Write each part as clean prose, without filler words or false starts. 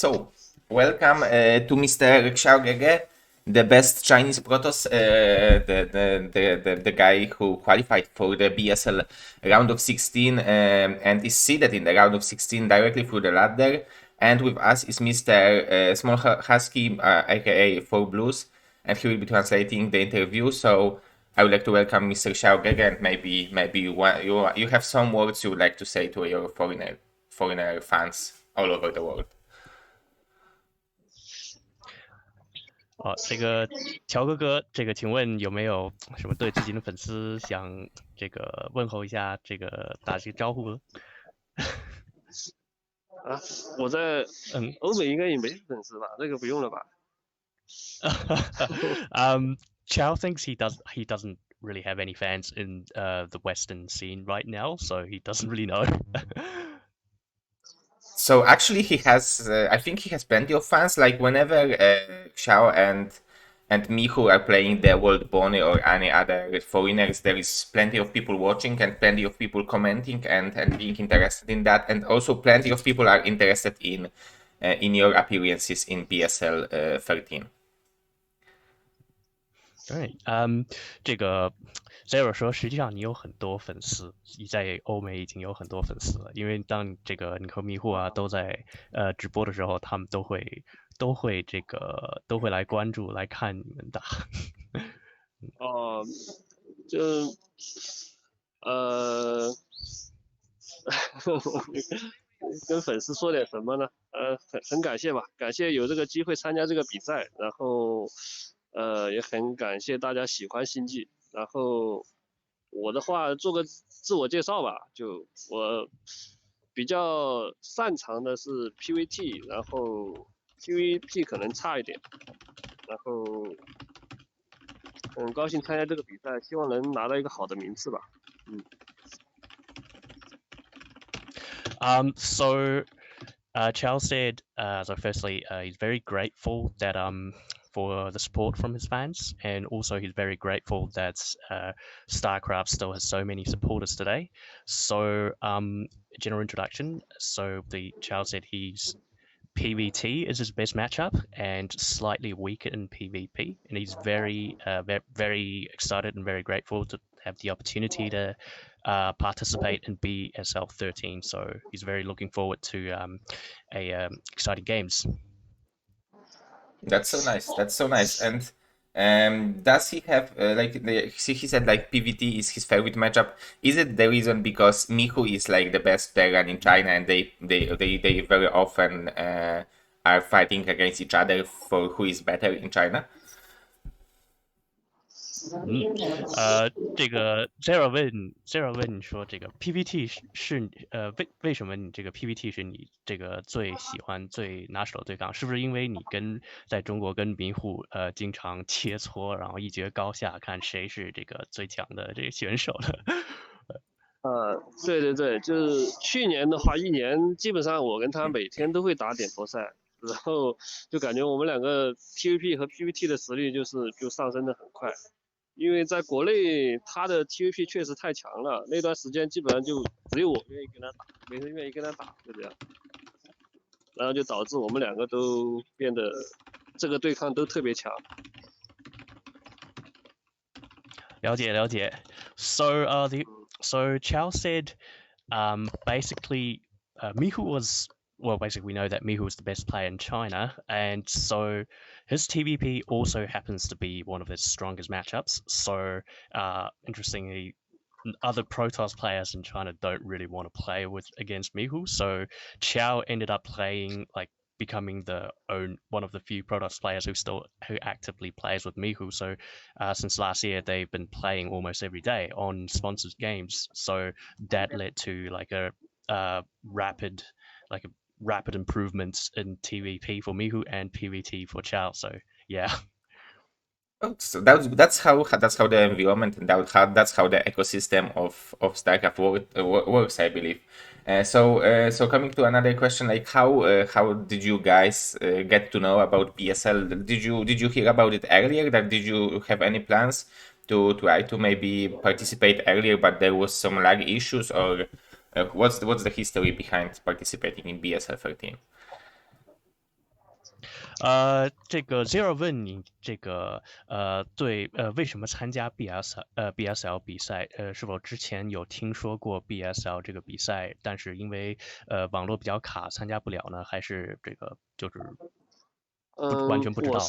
So, welcome to Mr. QiaoGege, the best Chinese Protoss, the guy who qualified for the BSL round of 16 and is seeded in the round of 16 directly through the ladder. And with us is Mr. Small Husky, aka 4Blues, and he will be translating the interview. So, I would like to welcome Mr. QiaoGege, and maybe you have some words you would like to say to your foreigner fans all over the world. 这个乔哥哥，请问有没有什么对自己的粉丝想问候一下，打这个招呼？啊，我在欧美应该也没粉丝吧？这个不用了吧？Xiao thinks he doesn't really have any fans in the Western scene right now, so he doesn't really know. So actually, he has. I think he has plenty of fans. Like whenever Xiao and Mihu are playing the World Bonnie or any other foreigners, there is plenty of people watching and plenty of people commenting and being interested in that. And also, plenty of people are interested in your appearances in BSL 13. 对，这个 Zero 说，实际上你有很多粉丝，你在欧美已经有很多粉丝了，因为当你和迷糊啊都在直播的时候，他们都会来关注来看你们的。哦，跟粉丝说点什么呢？很感谢吧，感谢有这个机会参加这个比赛，然后也很感谢大家喜欢星际。然后我的话做个自我介绍吧，就我比较擅长的是 PVT， 然后 PVP 可能差一点，然后很高兴参加这个比赛，希望能拿到一个好的名次吧。So Xiao said, so firstly, he's very grateful that for the support from his fans, and also he's very grateful that StarCraft still has so many supporters today. So general introduction. So Xiao said he's PVT is his best matchup and slightly weaker in PvP, and he's very excited and very grateful to have the opportunity to participate in BSL13. So he's very looking forward to exciting games. That's so nice. That's so nice. And does he have he said like PVT is his favorite matchup? Is it the reason because Mihu is like the best player in China and they very often are fighting against each other for who is better in China? 这个 Zero 问你说，这个 PVT 是为什么你这个 PVT 是你这个最喜欢最拿手的对抗？是不是因为你在中国跟迷糊经常切磋，然后一决高下，看谁是这个最强的这个选手的？对，就是去年的话，一年基本上我跟他每天都会打点球赛，然后就感觉我们两个 PVP 和 PVT 的实力就上升的很快。因为在国内他的 TVP 确实太强了，那段时间基本上就只有我愿意跟他打，没人愿意跟他打，就这样，然后就导致我们两个都变得这个对抗都特别强。了解。So so Xiao said, basically, Mihu was. Well, basically, we know that Mihu is the best player in China, and so his TVP also happens to be one of his strongest matchups. So, interestingly, other Protoss players in China don't really want to play against Mihu. So, Xiao ended up becoming one of the few Protoss players who actively plays with Mihu. So since last year, they've been playing almost every day on sponsored games. So that led to rapid improvements in TVP for Mihu and PVT for Xiao. So yeah. Oh, so that's how the environment and that's how the ecosystem of StarCraft works, I believe. So coming to another question, like how did you guys get to know about BSL? Did you hear about it earlier? Did you have any plans to try to maybe participate earlier, but there was some lag issues, or what's the history behind participating in BSL 13? 这个 Zero 问你这个对为什么参加 BSL 比赛？是否之前有听说过 BSL 这个比赛，但是因为网络比较卡，参加不了呢？还是这个就是完全不知道？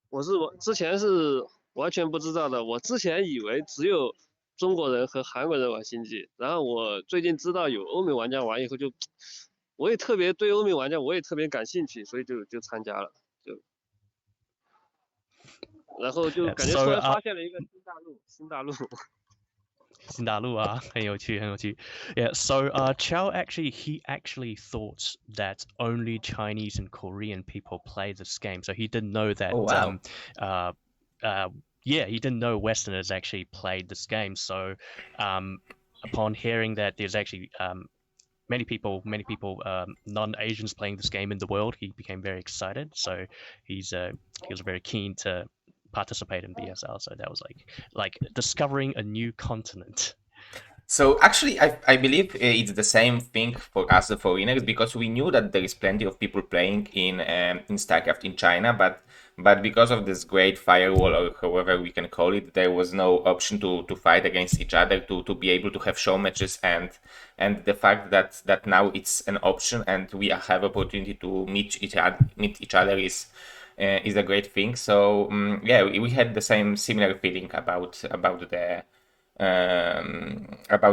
我之前是完全不知道的，我之前以为只有中国人和韩国人玩星际，然后我最近知道有欧美玩家玩以后就，我也特别对欧美玩家我也特别感兴趣，所以就参加了，然后就感觉突 So 然发现了一个新大陆。新大陆啊，很有趣，很有趣。Yeah, so Xiao he actually thought that only Chinese and Korean people play this game, so he didn't know that. Oh wow. Uh, uh, yeah, he didn't know Westerners actually played this game. So, upon hearing that there's actually many people, non-Asians playing this game in the world, he became very excited. So he was very keen to participate in BSL. So that was like discovering a new continent. So actually, I believe it's the same thing for us, the foreigners, because we knew that there is plenty of people playing in StarCraft in China, but because of this great firewall or however we can call it, there was no option to fight against each other, to be able to have show matches, and the fact that now it's an option and we have opportunity to meet each other is a great thing. So yeah, we had the similar feeling about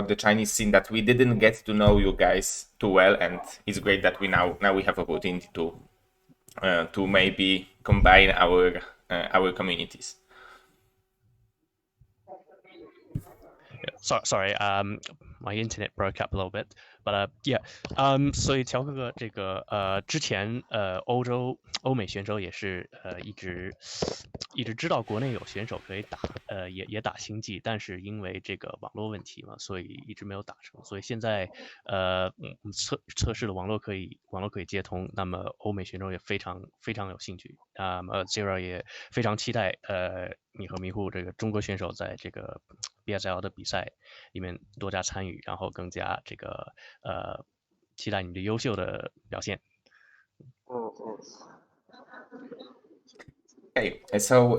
the Chinese scene, that we didn't get to know you guys too well, and it's great that we have opportunity to maybe combine our communities. Sorry, my internet broke up a little bit, but yeah, 所以乔哥哥这个之前欧美选手也是一直知道国内有选手可以打，也打星际，但是因为这个网络问题嘛，所以一直没有打成。所以现在测试的网络可以接通，那么欧美选手也非常有兴趣。Zero 也非常期待你和迷糊这个中国选手在这个 BSL 的比赛里面多加参与，然后更加这个期待你的优秀的表现。Okay, so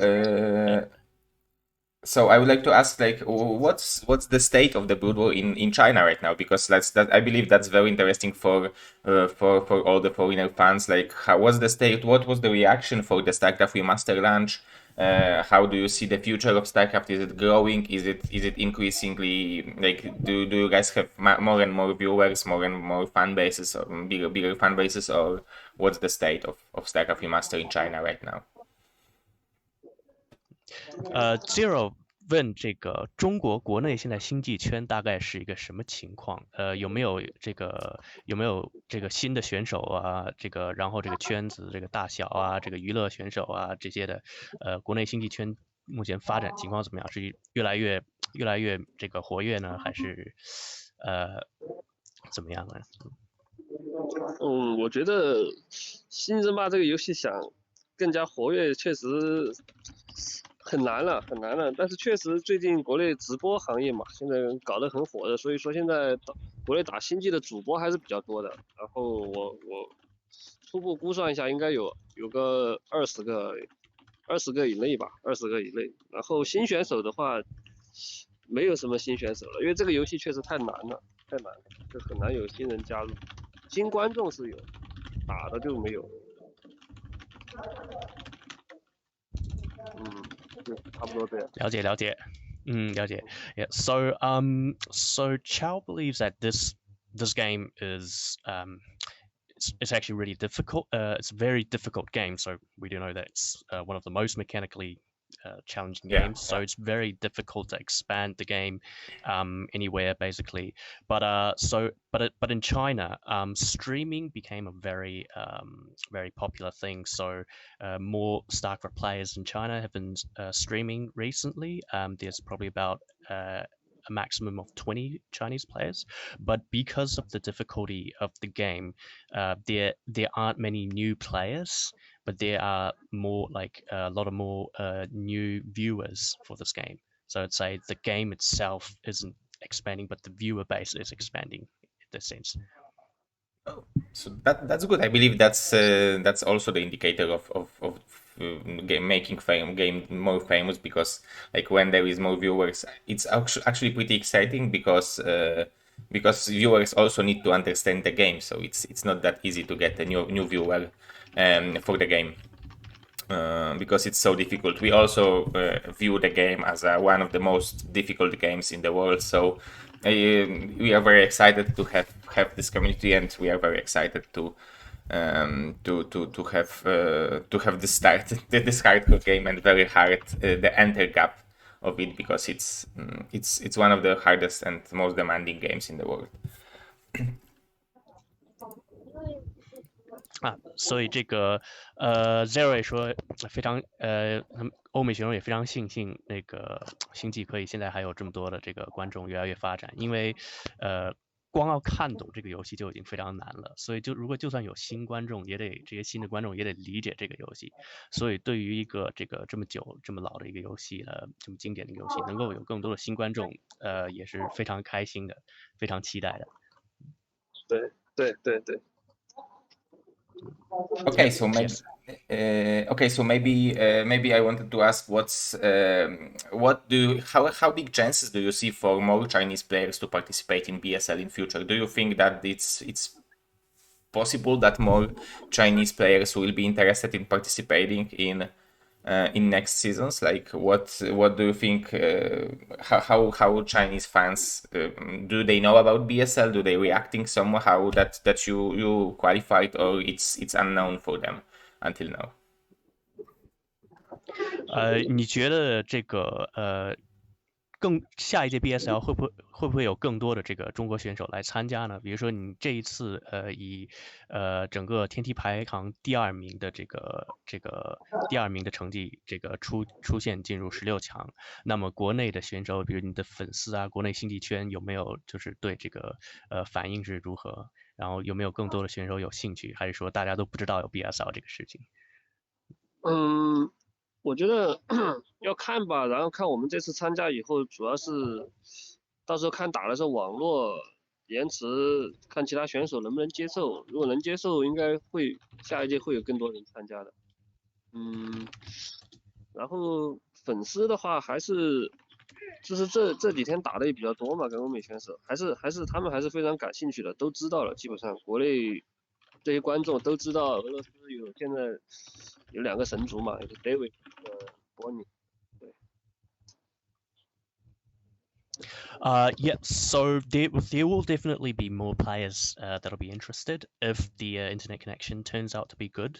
I would like to ask, like, what's the state of the Brood War in China right now? Because that I believe that's very interesting for all the foreigner fans. Like, how was the state? What was the reaction for the StarCraft Remastered launch? How do you see the future of StarCraft? Is it growing? Is it increasingly, like, do you guys have more and more viewers, more and more fan bases, or bigger fan bases, or what's the state of StarCraft Remastered in China right now? Zero 问这个中国国内现在星际圈大概是一个什么情况？有没有这个新的选手啊？这个然后这个圈子这个大小啊，这个娱乐选手啊这些的，国内星际圈目前发展情况怎么样？是越来越这个活跃呢，还是怎么样呢？我觉得星际争霸这个游戏想更加活跃，确实很难了。但是确实最近国内直播行业嘛，现在搞得很火的，所以说现在国内打星际的主播还是比较多的。然后我初步估算一下，应该有个20个以内吧，20个以内。然后新选手的话，没有什么新选手了，因为这个游戏确实太难了，就很难有新人加入。新观众是有，打的就没有。就差不多这样。了解。了解。Yeah. So Xiao believes that this game is it's actually really difficult. It's a very difficult game. So we do know that it's one of the most mechanically challenging games. So it's very difficult to expand the game anywhere basically. But but in China, streaming became a very popular thing. So more StarCraft players in China have been streaming recently. There's probably about a maximum of 20 Chinese players, but because of the difficulty of the game, there aren't many new players, but there are a lot of more new viewers for this game. So I'd say the game itself isn't expanding, but the viewer base is expanding in this sense. So that's good. I believe that's also the indicator of game making game more famous, because like when there is more viewers, it's actually pretty exciting, because viewers also need to understand the game, so it's not that easy to get a new viewer for the game. Because it's so difficult. We also view the game as one of the most difficult games in the world. So we are very excited to have this community, and we are very excited to have this start this hardcore game, and very hard the enter gap of it, because it's one of the hardest and most demanding games in the world. 所以这个Zero 也说非常欧美选手也非常庆幸那个星际可以现在还有这么多的这个观众越来越发展，因为光要看懂这个游戏就已经非常难了，所以如果就算有新观众，这些新的观众也得理解这个游戏，所以对于一个这么久这么老的一个游戏这么经典的游戏，能够有更多的新观众也是非常开心的，非常期待的。对。Okay, so maybe maybe I wanted to ask how big chances do you see for more Chinese players to participate in BSL in future? Do you think that it's possible that more Chinese players will be interested in participating in next seasons? Like, what do you think? How Chinese fans do they know about BSL? Do they reacting somehow that you qualified, or it's unknown for them until now? 你觉得这个下一届 BSL 会不会有更多的这个中国选手来参加呢？比如说你这一次以整个天梯排行第二名的第二名的成绩出现进入16强，那么国内的选手，比如你的粉丝啊，国内星际圈有没有就是对这个反应是如何？然后有没有更多的选手有兴趣，还是说大家都不知道有 BSL 这个事情？我觉得要看吧，然后看我们这次参加以后，主要是到时候看打的时候网络延迟，看其他选手能不能接受。如果能接受，应该下一届会有更多人参加的。然后粉丝的话，还是就是这几天打的也比较多嘛，跟欧美选手，还是他们还是非常感兴趣的，都知道了，基本上国内这些观众都知道俄罗斯现在有2个神族嘛，一个 Dawid 伯尼。Yeah, so there will definitely be more players that'll be interested if the internet connection turns out to be good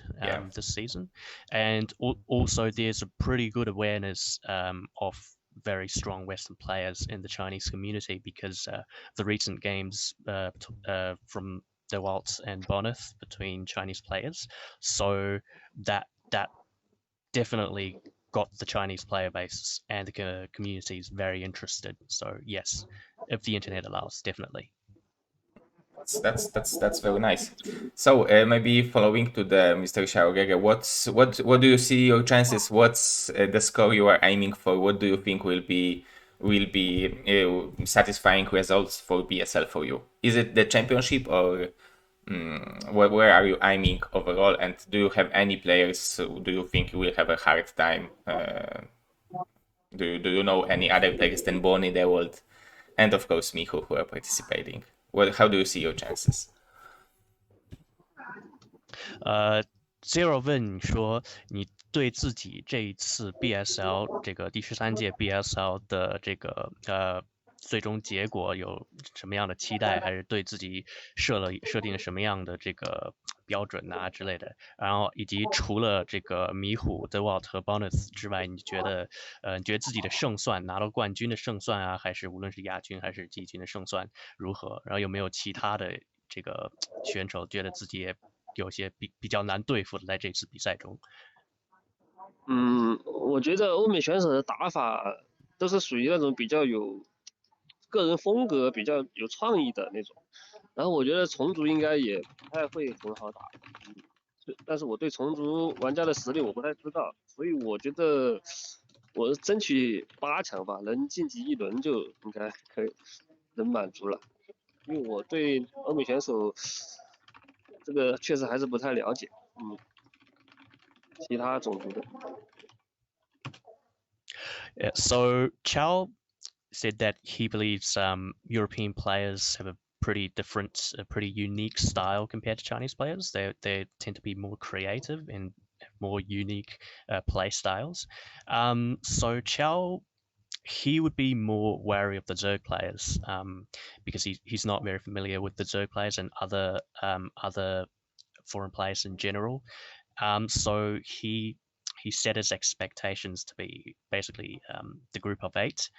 this season, and also there's a pretty good awareness of very strong Western players in the Chinese community, because the recent games from Dawid and Boneth between Chinese players, so that definitely got the Chinese player base and the communities very interested. So yes, if the internet allows, definitely. That's very nice. So maybe following to the Mr. QiaoGege, what do you see your chances? What's the score you are aiming for? What do you think will be satisfying results for BSL for you? Is it the championship, or where are you aiming overall? And do you have any players who do you think will have a hard time? Do you know any other players than Bonnie, Dawid, and of course Michu, who are participating? How do you see your chances? Zero 问你说，你对自己这一次 BSL 这个第13届 BSL 的这个最终结果有什么样的期待，还是对自己设定了什么样的这个标准啊之类的？然后以及除了这个迷虎、Dawid 和 Bonus 之外，你觉得自己的胜算拿到冠军的胜算啊，还是无论是亚军还是季军的胜算如何？然后有没有其他的这个选手觉得自己也有些比较难对付的在这次比赛中？我觉得欧美选手的打法都是属于那种比较有个人风格、比较有创意的那种。然后我觉得虫族应该也不太会很好打，但是我对虫族玩家的实力我不太知道，所以我觉得我争取8强吧，能晋级1轮就应该能满足了。因为我对欧美选手这个确实还是不太了解，其他种族的。Yeah, so Xiao said that he believes European players have a pretty different, a pretty unique style compared to Chinese players. They tend to be more creative and have more unique play styles. So Xiao, he would be more wary of the Zerg players because he's not very familiar with the Zerg players and other foreign players in general. So he set his expectations to be basically the group of 8.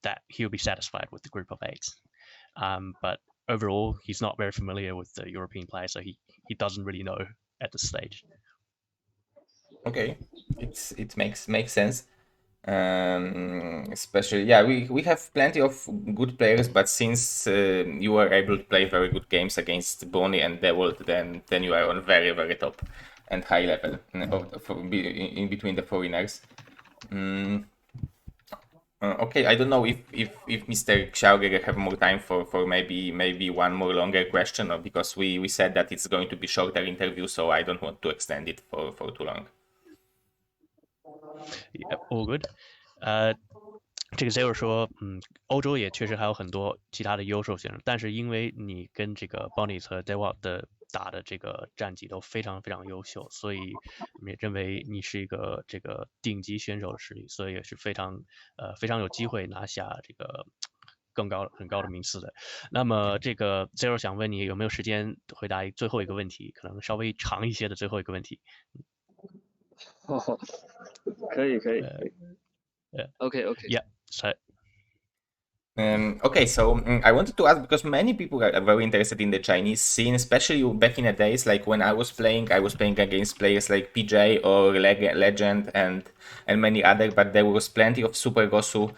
That he'll be satisfied with the group of 8. But overall, he's not very familiar with the European players, so he doesn't really know at this stage. Okay, it makes sense. Especially, yeah, we have plenty of good players, but since you are able to play very good games against Bonnie and Dawid, then you are on very top and high level in between the foreigners. Okay, I don't know if Mr. QiaoGege have more time for maybe one more longer question, or because we said that it's going to be shorter interview, so I don't want to extend it for too long. Yep, all good. 这个 Zero 说，欧洲也确实还有很多其他的优秀选手，但是因为你跟这个 Bonnie 和 Dawid 的打的这个战绩都非常优秀，所以我们也认为你是一个这个顶级选手的实力，所以也是非常有机会拿下这个很高的名次的。那么这个 Zero 想问你有没有时间回答最后一个问题，可能稍微长一些的最后一个问题。可以。OK。Yeah. So Okay, so I wanted to ask because many people are very interested in the Chinese scene, especially back in the days like when I was playing against players like PJ or Legend and many other, but there was plenty of Super Gosu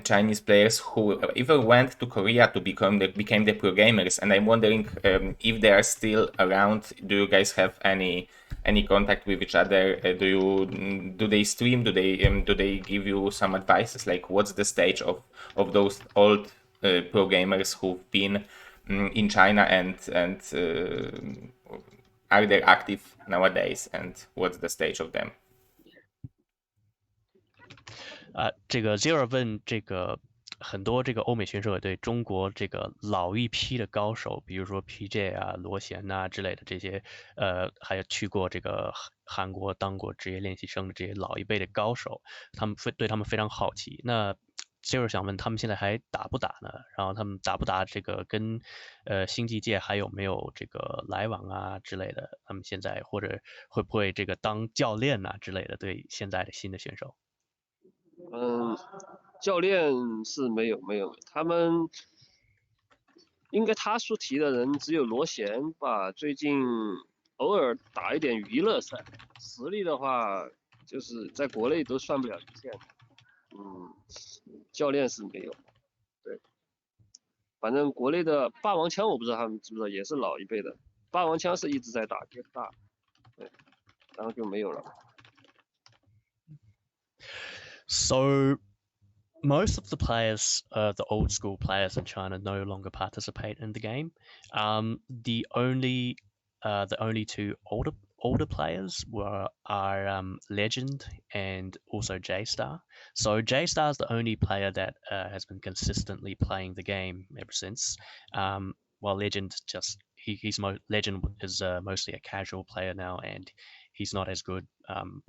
Chinese players who even went to Korea to became the progamers, and I'm wondering if they are still around. Do you guys have any contact with each other? Do they stream? Do they give you some advices? Like, what's the stage of those old pro gamers who've been in China and are they active nowadays? And what's the stage of them? 这个 Zero 问这个很多这个欧美选手也对中国这个老一批的高手，比如说 PJ 啊、罗贤呐之类的这些，还有去过这个韩国当过职业练习生的这些老一辈的高手，对他们非常好奇。那 Zero 想问他们现在还打不打呢？然后他们打不打这个跟星际界还有没有这个来往啊之类的？他们现在或者会不会这个当教练呐之类的？对现在的新的选手？教练是没有，他们应该他出题的人只有罗贤吧，最近偶尔打一点娱乐赛，实力的话就是在国内都算不了一线。教练是没有，对，反正国内的霸王枪我不知道他们知不知道，也是老一辈的，霸王枪是一直在打，越大，对，然后就没有了。So most of the players, the old school players in China, no longer participate in the game. The only two older players are Legend and also J-Star. So J-Star is the only player that has been consistently playing the game ever since. While Legend Legend is mostly a casual player now, and he's not as good,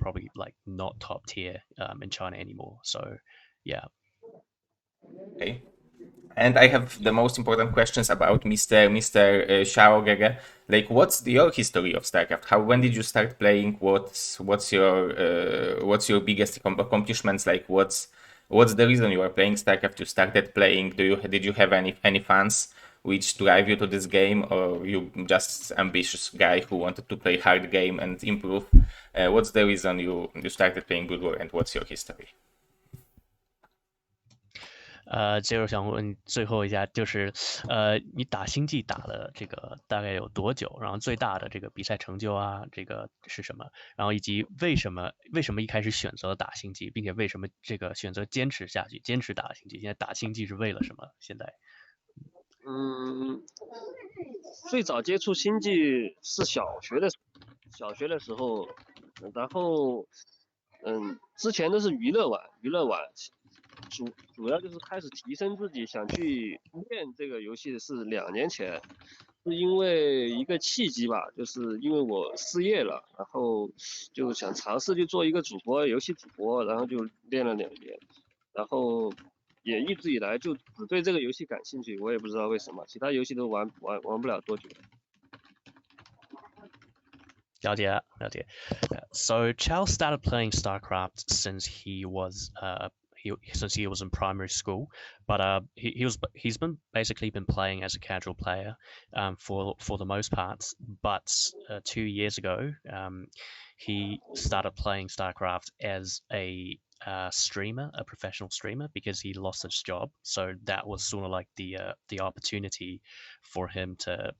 probably like not top tier in China anymore. So yeah. Okay. And I have the most important questions about Mr. QiaoGege. Like, what's your history of StarCraft? When did you start playing? What's your biggest accomplishments? Like, what's the reason you are playing StarCraft? You started playing. Did you have any fans which drive you to this game, or you just ambitious guy who wanted to play hard game and improve? What's the reason you started playing Good War, and what's your history? Zero 想问最后一下，就是你打星际打了这个大概有多久？然后最大的这个比赛成就啊，这个是什么？然后以及为什么一开始选择打星际，并且为什么这个选择坚持下去，坚持打星际？现在打星际是为了什么？现在最早接触星际是小学的时候，然后之前都是娱乐玩，主要就是开始提升自己，想去练这个游戏是2年前，是因为一个契机吧，就是因为我失业了，然后就想尝试去做一个主播，游戏主播，然后就练了2年，然后也一直以来就只对这个游戏感兴趣，我也不知道为什么，其他游戏都玩不了多久。了解了解。So Qiao started playing StarCraft since he was in primary school, but he's basically been playing as a casual player for the most part. But 2 years ago, he started playing StarCraft as a streamer, a professional streamer, because he lost his job. So that was sort of like the opportunity for him to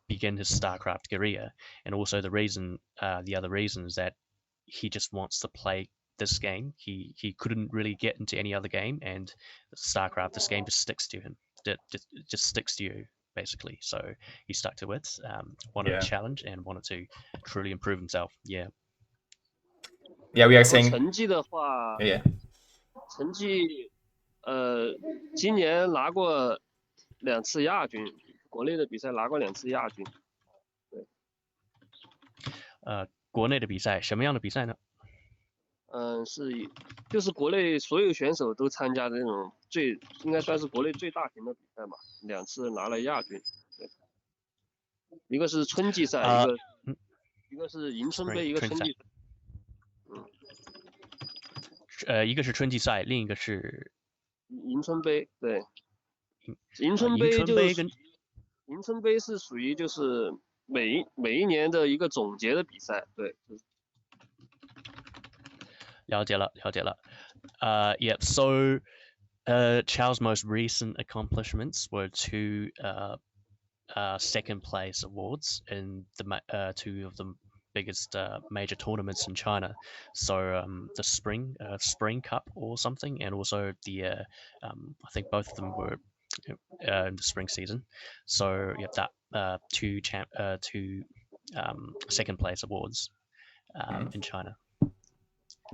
begin his StarCraft career. And also the other reason is that he just wants to play this game. He couldn't really get into any other game, and StarCraft, this game just sticks to him. It just sticks to you basically. So he stuck to it, wanted a challenge and wanted to truly improve himself. Yeah. Yeah, we are saying. 成绩的话， Yeah. 成绩今年拿过2次亚军，国内的比赛拿过2次亚军。对。国内的比赛什么样的比赛呢？就是国内所有选手都参加的那种应该算是国内最大型的比赛嘛，2次拿了亚军。对。一个是春季赛，一个是迎春杯，一个春季赛。一个是春季赛，另一个是迎春杯。对。迎春杯是属于就是每一年的一个总结的比赛。对。了解了。Yeah. So, Qiao's most recent accomplishments were 2 second place awards in the 2 of the biggest major tournaments in China. So the Spring Cup or something, and also the I think both of them were in the spring season. So yeah, that 2 second place awards in China.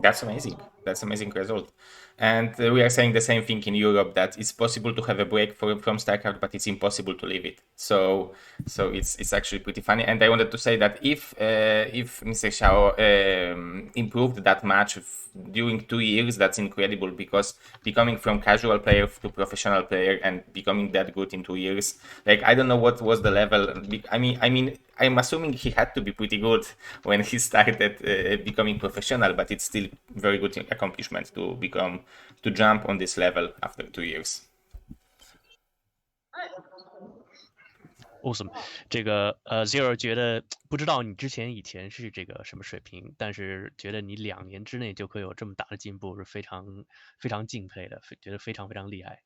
That's amazing. That's amazing result. And we are saying the same thing in Europe, that it's possible to have a break from StarCraft, but it's impossible to leave it. So it's actually pretty funny. And I wanted to say that if Mr. Xiao improved that much during 2 years, that's incredible, because becoming from casual player to professional player and becoming that good in 2 years, like, I don't know what was the level. I mean, I'm assuming he had to be pretty good when he started becoming professional, but it's still very good accomplishment to jump on this level after 2 years. Awesome. 这个Zero 觉得不知道你以前是这个什么水平，但是觉得你2年之内就可以有这么大的进步，是非常非常敬佩的，觉得非常非常厉害。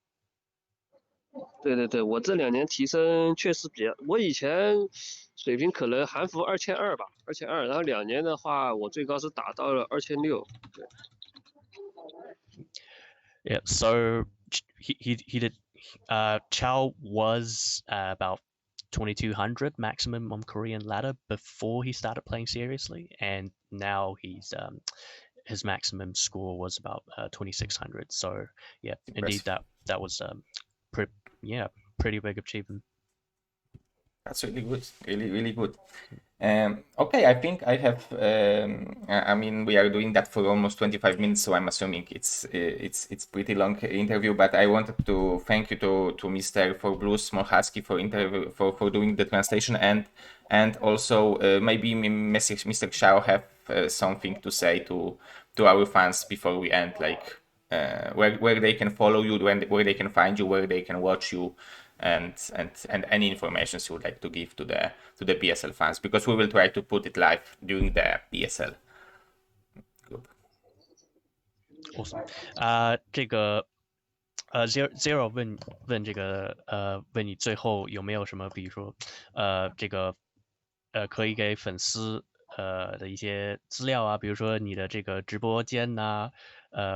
对，我这2年提升确实我以前水平可能韩服2200吧，2200，然后2年的话，我最高是打到了2600。对。Yeah, so he did. Qiao was about 2200 maximum on Korean ladder before he started playing seriously, and now he's his maximum score was about 2600. So yeah, indeed that was pretty big achievement. That's really good, really good. Okay, I think I have. I mean, we are doing that for almost 25 minutes, so I'm assuming it's pretty long interview. But I wanted to thank you to Mr. For Blue Small Husky for doing the translation, and also maybe Mr. Xiao have something to say to our fans before we end, like where they can follow you, where they can find you, where they can watch you. And any information you would like to give to the BSL fans, because we will try to put it live during the BSL group. Awesome. 这个Zero 问这个问你最后有没有什么，比如说这个可以给粉丝的一些资料啊，比如说你的这个直播间呐，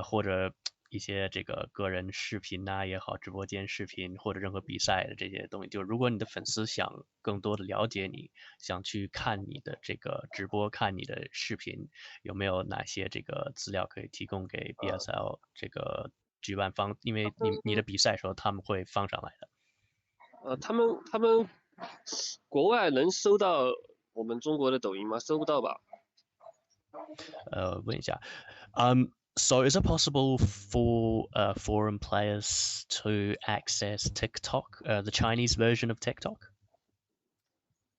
或者一些这个个人视频呐也好，直播间视频或者任何比赛的这些东西。就如果你的粉丝想更多的了解你，想去看你的这个直播，看你的视频，有没有哪些这个资料可以提供给 BSL 这个举办方？因为你的比赛时候他们会放上来的。他们国外能搜到我们中国的抖音吗？搜不到吧？问一下，So is it possible for foreign players to access TikTok, the Chinese version of TikTok?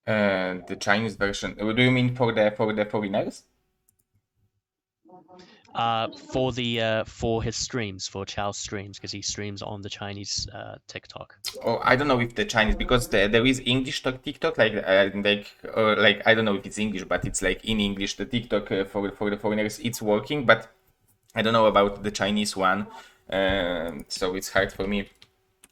The Chinese version. Do you mean for the foreigners? For his streams, for Xiao's streams, because he streams on the Chinese TikTok. Oh, I don't know if the Chinese, because there is English TikTok, like I don't know if it's English, but it's like in English the TikTok for the foreigners it's working, but I don't know about the Chinese one, so it's hard for me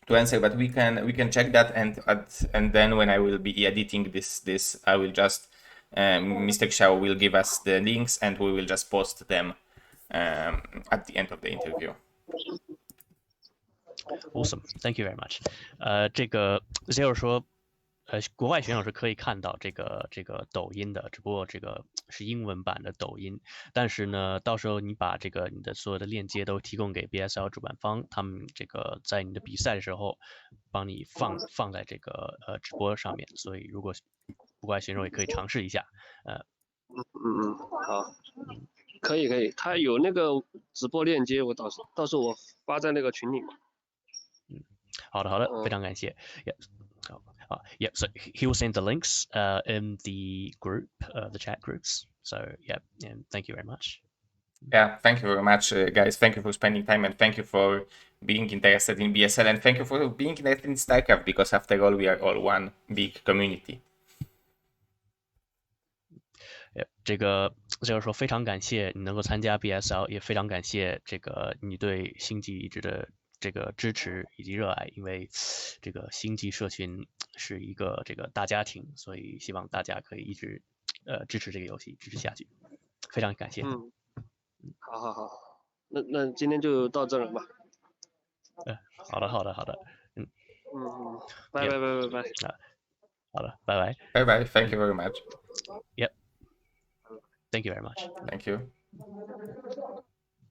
to answer. But we can check that, and then when I will be editing this I will just Mr. Xiao will give us the links and we will just post them at the end of the interview. Awesome, thank you very much. 这个 Zero 说，国外选手是可以看到这个抖音的，只不过这个是英文版的抖音。但是呢，到时候你把你的所有的链接都提供给 BSL 主办方，他们这个在你的比赛的时候帮你放在这个直播上面。所以如果国外选手也可以尝试一下。好，可以，他有那个直播链接，我到时候我发在那个群里面。好的，非常感谢。Yeah, so he will send the links in the group, the chat groups. So yeah, and thank you very much. Yeah, thank you very much, guys. Thank you for spending time, and thank you for being interested in BSL, and thank you for being interested in StarCraft, because after all, we are all one big community. 这个就是说非常感谢你能够参加 BSL，也非常感谢这个你对星际一直的这个支持以及热爱，因为这个星际社群是一个这个大家庭，所以希望大家可以一直支持这个游戏，支持下去。非常感谢。好，那今天就到这了吧。好的。拜。好的，拜拜。Bye. Thank you very much. Yep. Thank you very much. Thank you.